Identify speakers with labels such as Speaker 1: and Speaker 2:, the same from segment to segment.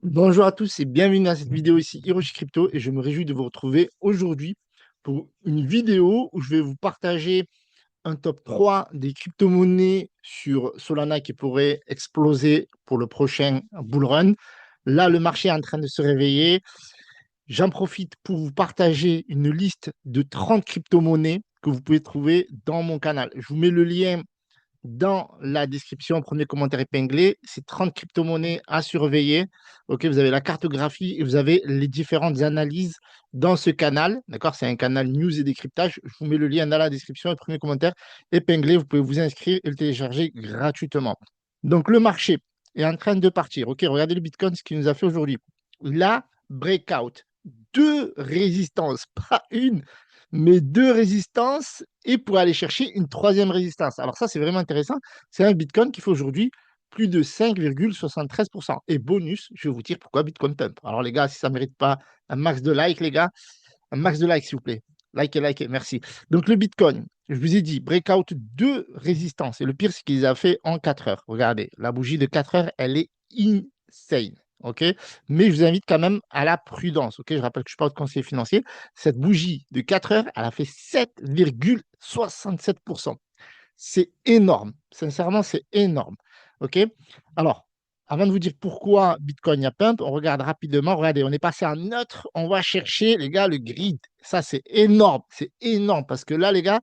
Speaker 1: Bonjour à tous et bienvenue à cette vidéo ici Hiroshi Crypto et je me réjouis de vous retrouver aujourd'hui pour une vidéo où je vais vous partager un top 3 des crypto-monnaies sur Solana qui pourraient exploser pour le prochain bull run. Là, le marché est en train de se réveiller. J'en profite pour vous partager une liste de 30 crypto-monnaies que vous pouvez trouver dans mon canal. Je vous mets le lien dans la description, premier commentaire épinglé, c'est 30 crypto-monnaies à surveiller. Ok, vous avez la cartographie et vous avez les différentes analyses dans ce canal. D'accord, c'est un canal news et décryptage. Je vous mets le lien dans la description et premier commentaire épinglé. Vous pouvez vous inscrire et le télécharger gratuitement. Donc, le marché est en train de partir. Ok, regardez le Bitcoin, ce qu'il nous a fait aujourd'hui. La breakout, deux résistances, pas une, mais deux résistances et pour aller chercher une troisième résistance. Alors ça, c'est vraiment intéressant. C'est un Bitcoin qui fait aujourd'hui plus de 5,73%. Et bonus, je vais vous dire pourquoi Bitcoin Pump. Alors les gars, si ça ne mérite pas un max de likes, les gars, un max de likes, s'il vous plaît. Likez, likez, merci. Donc le Bitcoin, je vous ai dit, breakout deux résistances. Et le pire, c'est qu'ils a fait en 4 heures. Regardez, la bougie de 4 heures, elle est insane. OK? Mais je vous invite quand même à la prudence. OK? Je rappelle que je ne suis pas votre conseiller financier. Cette bougie de 4 heures, elle a fait 7,67%. C'est énorme. Sincèrement, c'est énorme. OK? Alors, avant de vous dire pourquoi Bitcoin a pump, on regarde rapidement. Regardez, on est passé en neutre. On va chercher, les gars, le grid. Ça, c'est énorme. C'est énorme parce que là, les gars,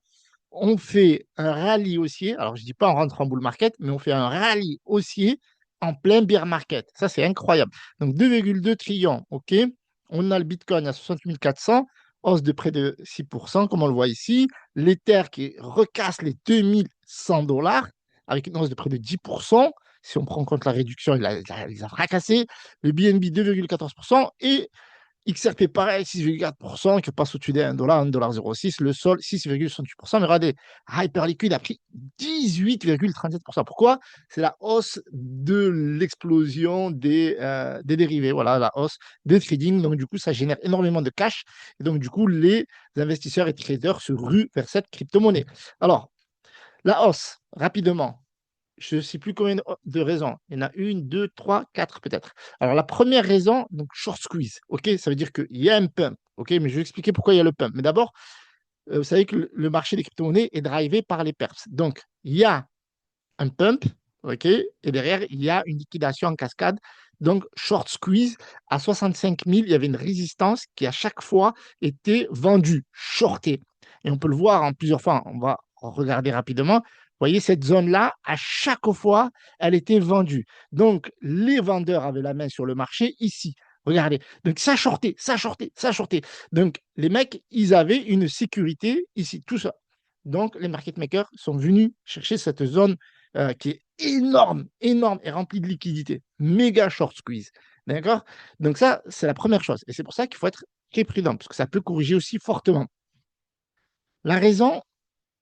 Speaker 1: on fait un rallye haussier. Alors, je ne dis pas on rentre en bull market, mais on fait un rallye haussier en plein bear market. Ça, c'est incroyable. Donc, 2,2 trillions. OK? On a le Bitcoin à 68 400, hausse de près de 6%, comme on le voit ici. L'Ether qui recasse les 2100 $ avec une hausse de près de 10%. Si on prend en compte la réduction, il a fracassé. Le BNB 2,14% et XRP pareil, 6,4% qui passe au-dessus des 1 $, 1,06 $. Le sol, 6,68%. Mais regardez, Hyperliquid a pris 18,37%. Pourquoi? C'est la hausse de l'explosion des dérivés. Voilà, la hausse des trading. Donc, du coup, ça génère énormément de cash. Et donc, du coup, les investisseurs et traders se ruent vers cette crypto-monnaie. Alors, la hausse, rapidement, je ne sais plus combien de raisons. Il y en a une, deux, trois, quatre peut-être. Alors, la première raison, donc short squeeze. OK, ça veut dire qu'il y a un pump. OK, mais je vais expliquer pourquoi il y a le pump. Mais d'abord, vous savez que le marché des crypto-monnaies est drivé par les perps. Donc, il y a un pump. OK, et derrière, il y a une liquidation en cascade. Donc, short squeeze, à 65 000, il y avait une résistance qui, à chaque fois, était vendue, shortée. Et on peut le voir en plusieurs fois. On va regarder rapidement. Vous voyez, cette zone-là, à chaque fois, elle était vendue. Donc, les vendeurs avaient la main sur le marché ici. Regardez. Donc, ça shortait, ça shortait, ça shortait. Donc, les mecs, ils avaient une sécurité ici, tout ça. Donc, les market makers sont venus chercher cette zone qui est énorme, énorme et remplie de liquidités. Méga short squeeze. D'accord? Donc, ça, c'est la première chose. Et c'est pour ça qu'il faut être très prudent, parce que ça peut corriger aussi fortement. La raison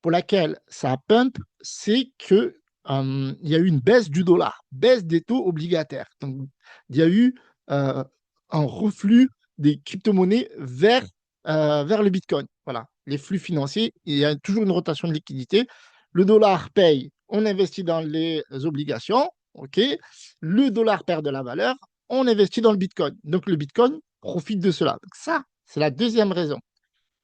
Speaker 1: pour laquelle ça pump, c'est que il y a eu une baisse du dollar, baisse des taux obligataires. Donc, il y a eu un reflux des crypto-monnaies vers le Bitcoin. Voilà, les flux financiers, il y a toujours une rotation de liquidité. Le dollar paye, on investit dans les obligations, ok. Le dollar perd de la valeur, on investit dans le Bitcoin. Donc, le Bitcoin profite de cela. Donc, ça, c'est la deuxième raison.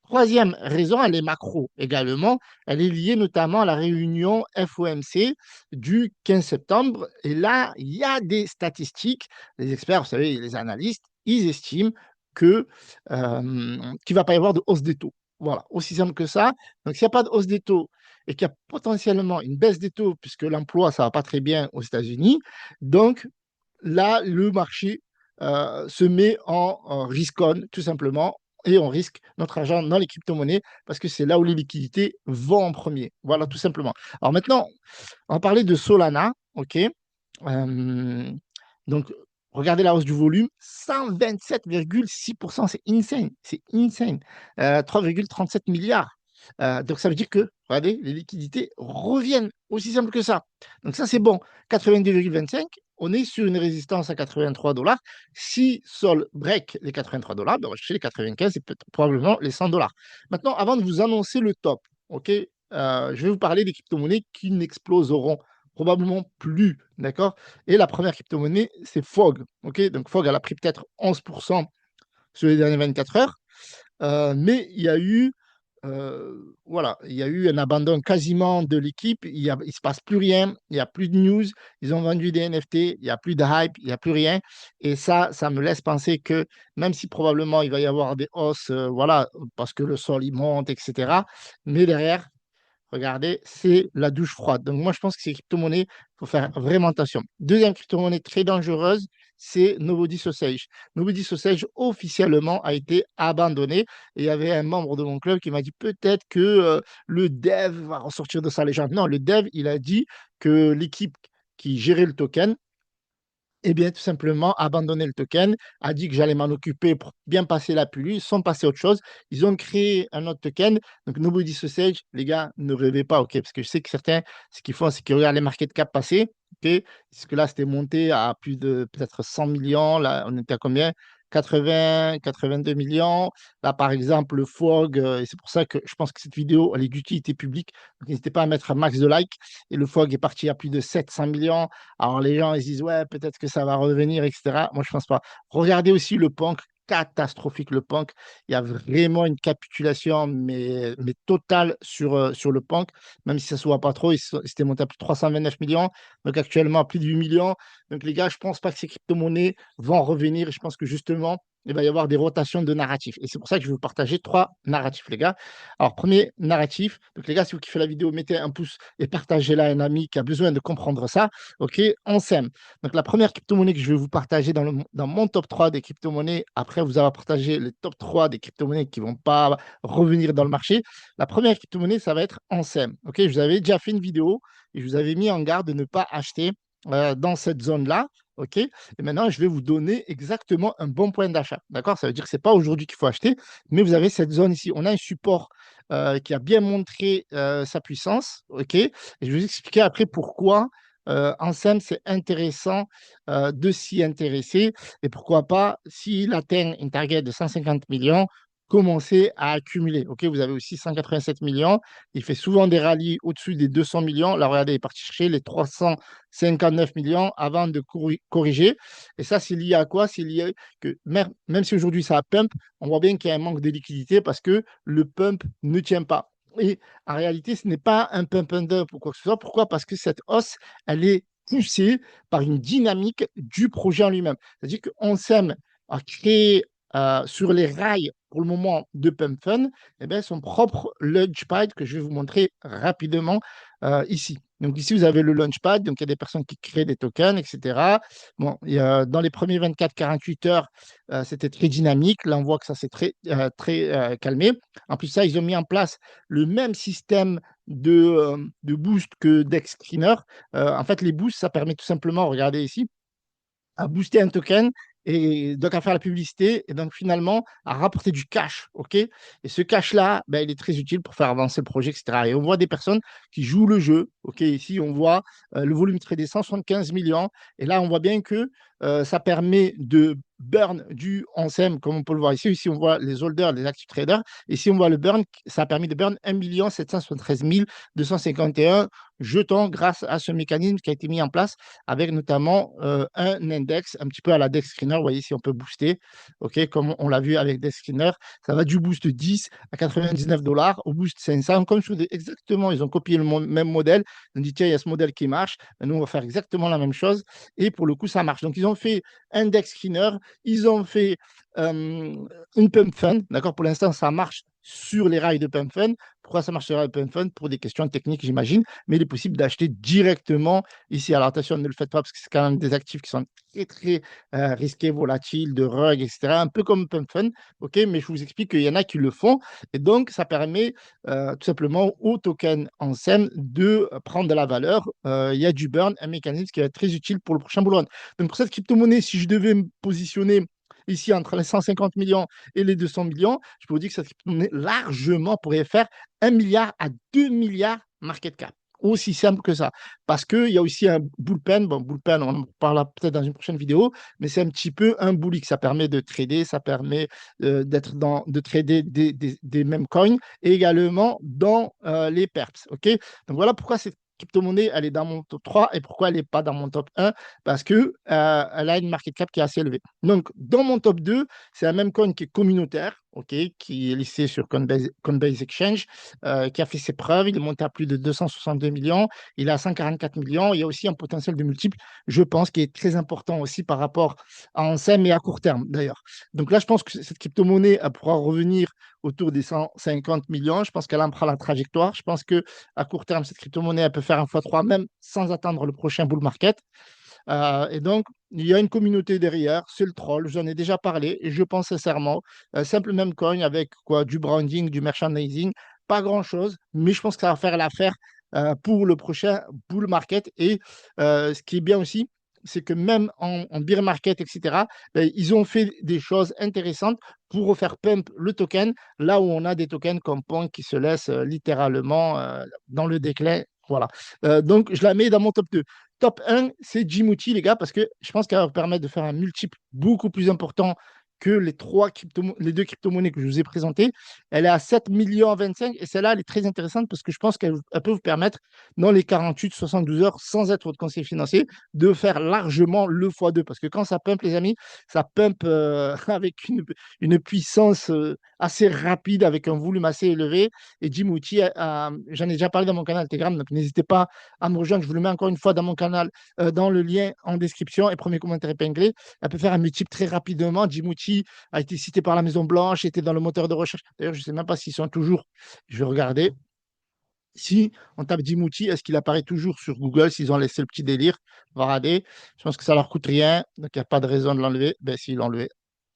Speaker 1: Troisième raison, elle est macro également. Elle est liée notamment à la réunion FOMC du 15 septembre. Et là, il y a des statistiques. Les experts, vous savez, les analystes, ils estiment que, qu'il ne va pas y avoir de hausse des taux. Voilà, aussi simple que ça. Donc, s'il n'y a pas de hausse des taux et qu'il y a potentiellement une baisse des taux, puisque l'emploi, ça ne va pas très bien aux États-Unis, donc là, le marché se met en risk-on, tout simplement, et on risque notre argent dans les crypto-monnaies parce que c'est là où les liquidités vont en premier. Voilà, tout simplement. Alors maintenant, on va parler de Solana, OK? Donc, regardez la hausse du volume, 127,6%, c'est insane, c'est insane. 3,37 milliards. Donc, ça veut dire que, regardez, les liquidités reviennent, aussi simple que ça. Donc, ça, c'est bon. 82,25, on est sur une résistance à 83 $. Si Sol break les 83 $, ben on va chercher les 95 et probablement les 100 $. Maintenant, avant de vous annoncer le top, OK, je vais vous parler des crypto-monnaies qui n'exploseront probablement plus, d'accord? Et la première crypto-monnaie, c'est Fog, OK? Donc Fog, elle a pris peut-être 11% sur les dernières 24 heures. Mais il y a eu, voilà, il y a eu un abandon quasiment de l'équipe. Il se passe plus rien, il y a plus de news. Ils ont vendu des NFT, il y a plus de hype, il y a plus rien et ça me laisse penser que même si probablement il va y avoir des hausses, voilà, parce que le sol il monte et cetera, mais derrière, regardez, c'est la douche froide. Donc moi, je pense que ces crypto-monnaies, il faut faire vraiment attention. Deuxième crypto-monnaie très dangereuse, c'est Nobody Sausage. Nobody Sausage, officiellement, a été abandonné. Et il y avait un membre de mon club qui m'a dit peut-être que le dev va ressortir de sa légende. Non, le dev, il a dit que l'équipe qui gérait le token eh bien, tout simplement, abandonner le token, a dit que j'allais m'en occuper pour bien passer la pilule, ils sont passés à autre chose. Ils ont créé un autre token. Donc, Nobody Sausage, les gars, ne rêvez pas, OK? Parce que je sais que certains, ce qu'ils font, c'est qu'ils regardent les market cap passer, OK? Parce que là, c'était monté à plus de peut-être 100 millions. Là, on était à combien? 80, 82 millions. Là, par exemple, le FOG, et c'est pour ça que je pense que cette vidéo, elle est d'utilité publique. Donc, n'hésitez pas à mettre un max de likes. Et le FOG est parti à plus de 700 millions. Alors les gens, ils se disent, ouais, peut-être que ça va revenir, etc. Moi, je pense pas. Regardez aussi le punk, catastrophique le punk. Il y a vraiment une capitulation, mais totale sur le punk, même si ça ne se voit pas trop. Ils s'étaient montés à plus de 329 millions, donc actuellement à plus de 8 millions. Donc les gars, je pense pas que ces crypto-monnaies vont revenir. Je pense que justement, il va y avoir des rotations de narratifs. Et c'est pour ça que je vais vous partager trois narratifs, les gars. Alors, premier narratif. Donc, les gars, si vous kiffez la vidéo, mettez un pouce et partagez-la à un ami qui a besoin de comprendre ça. OK, on s'aime. Donc, la première crypto-monnaie que je vais vous partager dans mon top 3 des crypto-monnaies, après vous avoir partagé les top 3 des crypto-monnaies qui ne vont pas revenir dans le marché. La première crypto-monnaie, ça va être Ansem. OK, je vous avais déjà fait une vidéo et je vous avais mis en garde de ne pas acheter dans cette zone-là. OK, et maintenant, je vais vous donner exactement un bon point d'achat. D'accord, ça veut dire que ce n'est pas aujourd'hui qu'il faut acheter, mais vous avez cette zone ici. On a un support qui a bien montré sa puissance. OK, et je vais vous expliquer après pourquoi en SEM, c'est intéressant de s'y intéresser et pourquoi pas, s'il atteint une target de 150 millions, commencer à accumuler. OK, vous avez aussi 187 millions. Il fait souvent des rallyes au-dessus des 200 millions. Là, regardez, il est parti chercher les 359 millions avant de corriger. Et ça, c'est lié à quoi? C'est lié que même si aujourd'hui ça pump, on voit bien qu'il y a un manque de liquidité parce que le pump ne tient pas. Et en réalité, ce n'est pas un pump and dump ou quoi que ce soit. Pourquoi? Parce que cette hausse, elle est poussée par une dynamique du projet en lui-même. C'est-à-dire qu'on s'aime à créer sur les rails pour le moment de Pump Fun, eh bien, son propre Launchpad que je vais vous montrer rapidement ici. Donc ici, vous avez le Launchpad, donc il y a des personnes qui créent des tokens, etc. Bon, dans les premiers 24-48 heures, c'était très dynamique. Là, on voit que ça s'est très calmé. En plus, ça, ils ont mis en place le même système de boost que Dex Screener. En fait, les boosts, ça permet tout simplement, regardez ici, à booster un token et donc à faire la publicité et donc finalement à rapporter du cash. OK? Et ce cash-là, ben, il est très utile pour faire avancer le projet, etc. Et on voit des personnes qui jouent le jeu. OK? Ici, on voit le volume tradé 175 millions. Et là, on voit bien que ça permet de burn du ONSEM, comme on peut le voir ici. Ici, on voit les holders, les active traders. Ici, on voit le burn, ça a permis de burn 1 773 251 jetons grâce à ce mécanisme qui a été mis en place avec notamment un index un petit peu à la Dex Screener. Vous voyez, si on peut booster, OK, comme on l'a vu avec Dex Screener, ça va du boost 10 à 99 dollars au boost 500. Comme je vous dis exactement, ils ont copié le même modèle. Ils ont dit, tiens, il y a ce modèle qui marche. Nous, on va faire exactement la même chose. Et pour le coup, ça marche. Donc, ils ont fait un Dex Screener, ils ont fait une Pump Fund. D'accord, pour l'instant, ça marche sur les rails de Pump Fund. Pourquoi ça marche sur les rails de Pump Fund? Pour des questions techniques, j'imagine. Mais il est possible d'acheter directement ici. Alors attention, ne le faites pas parce que c'est quand même des actifs qui sont très risqués, volatiles, de rug, etc. Un peu comme Pump Fund, ok, mais je vous explique qu'il y en a qui le font. Et donc, ça permet tout simplement au token en SEM de prendre de la valeur. Il y a du burn, un mécanisme qui va être très utile pour le prochain bull run. Donc, pour cette crypto-monnaie, si je devais me positionner ici entre les 150 millions et les 200 millions, je peux vous dire que cette crypto-monnaie largement pourrait faire 1 milliard à 2 milliards market cap. Aussi simple que ça. Parce qu'il y a aussi un bullpen. Bon, bullpen, on en parlera peut-être dans une prochaine vidéo, mais c'est un petit peu un bullish. Ça permet de trader, ça permet de trader des mêmes coins et également dans les perps. OK? Donc voilà pourquoi cette crypto-monnaie, elle est dans mon top 3. Et pourquoi elle n'est pas dans mon top 1? Parce que, elle a une market cap qui est assez élevée. Donc, dans mon top 2, c'est un même coin qui est communautaire, OK, qui est listé sur Coinbase Exchange, qui a fait ses preuves. Il est monté à plus de 262 millions. Il est à 144 millions. Il y a aussi un potentiel de multiple, je pense, qui est très important aussi par rapport à Ansem et à court terme, d'ailleurs. Donc là, je pense que cette crypto-monnaie, elle pourra revenir autour des 150 millions. Je pense qu'elle en prend la trajectoire. Je pense que à court terme, cette crypto-monnaie, elle peut faire un x3 même sans attendre le prochain bull market. Et donc, il y a une communauté derrière, c'est le troll, j'en ai déjà parlé, et je pense sincèrement, simple même coin avec quoi, du branding, du merchandising, pas grand-chose, mais je pense que ça va faire l'affaire pour le prochain bull market. Et ce qui est bien aussi, c'est que même en bear market, etc., ben, ils ont fait des choses intéressantes pour refaire pump le token, là où on a des tokens comme Pong qui se laissent littéralement dans le déclin. Voilà. Donc, je la mets dans mon top 2. Top 1, c'est Djimouti, les gars, parce que je pense qu'elle va vous permettre de faire un multiple beaucoup plus important que les deux crypto-monnaies que je vous ai présentées. Elle est à 7 millions 25 et celle-là, elle est très intéressante parce que je pense qu'elle peut vous permettre, dans les 48-72 heures, sans être votre conseiller financier, de faire largement le x2. Parce que quand ça pump, les amis, ça pump avec une puissance assez rapide, avec un volume assez élevé. Et Djimouti, j'en ai déjà parlé dans mon canal Telegram, donc n'hésitez pas à me rejoindre. Je vous le mets encore une fois dans mon canal, dans le lien en description et premier commentaire épinglé. Elle peut faire un multiple très rapidement. Djimouti a été cité par la Maison Blanche, était dans le moteur de recherche. D'ailleurs, je ne sais même pas s'ils sont toujours. Je vais regarder. Si on tape Djimouti, est-ce qu'il apparaît toujours sur Google? S'ils ont laissé le petit délire, on va regarder. Je pense que ça leur coûte rien, donc il n'y a pas de raison de l'enlever. Ben, s'ils l'ont enlevé.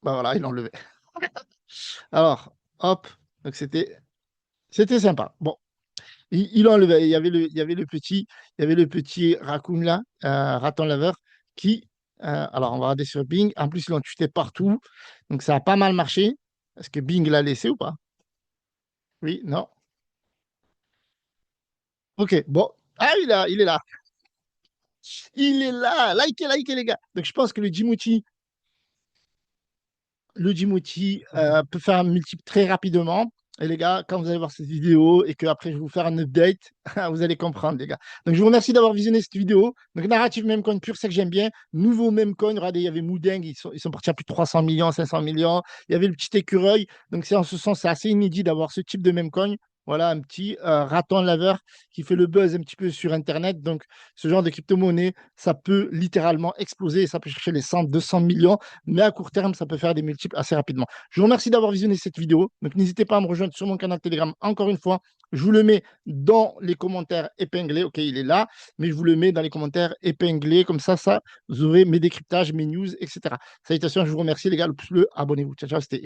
Speaker 1: Ben voilà, ils l'ont enlevé. Alors, hop. Donc, c'était sympa. Bon, il enlevait. Il y avait le petit raccoon là, raton laveur, qui, alors on va regarder sur Bing. En plus, ils l'ont tweeté partout. Donc ça a pas mal marché. Est-ce que Bing l'a laissé ou pas? Oui, non. Ok, bon. Ah, il est là. Il est là. Likez, likez, les gars. Donc je pense que le Djimouti peut faire un multiple très rapidement. Et les gars, quand vous allez voir cette vidéo et qu'après je vais vous faire un update, vous allez comprendre, les gars. Donc je vous remercie d'avoir visionné cette vidéo. Donc narrative Memecoin pur, c'est que j'aime bien. Nouveau Memecoin, regardez, il y avait Moudeng, ils sont partis à plus de 300 millions, 500 millions. Il y avait le petit écureuil. Donc c'est en ce sens, c'est assez inédit d'avoir ce type de Memecoin. Voilà, un petit raton laveur qui fait le buzz un petit peu sur Internet. Donc ce genre de crypto-monnaie, ça peut littéralement exploser. Ça peut chercher les 100, 200 millions, mais à court terme, ça peut faire des multiples assez rapidement. Je vous remercie d'avoir visionné cette vidéo. Donc, n'hésitez pas à me rejoindre sur mon canal Telegram. Encore une fois, je vous le mets dans les commentaires épinglés. OK, il est là, mais je vous le mets dans les commentaires épinglés. Comme ça, vous aurez mes décryptages, mes news, etc. Salutations, je vous remercie, les gars. Le pouce bleu, abonnez-vous. Ciao, ciao, c'était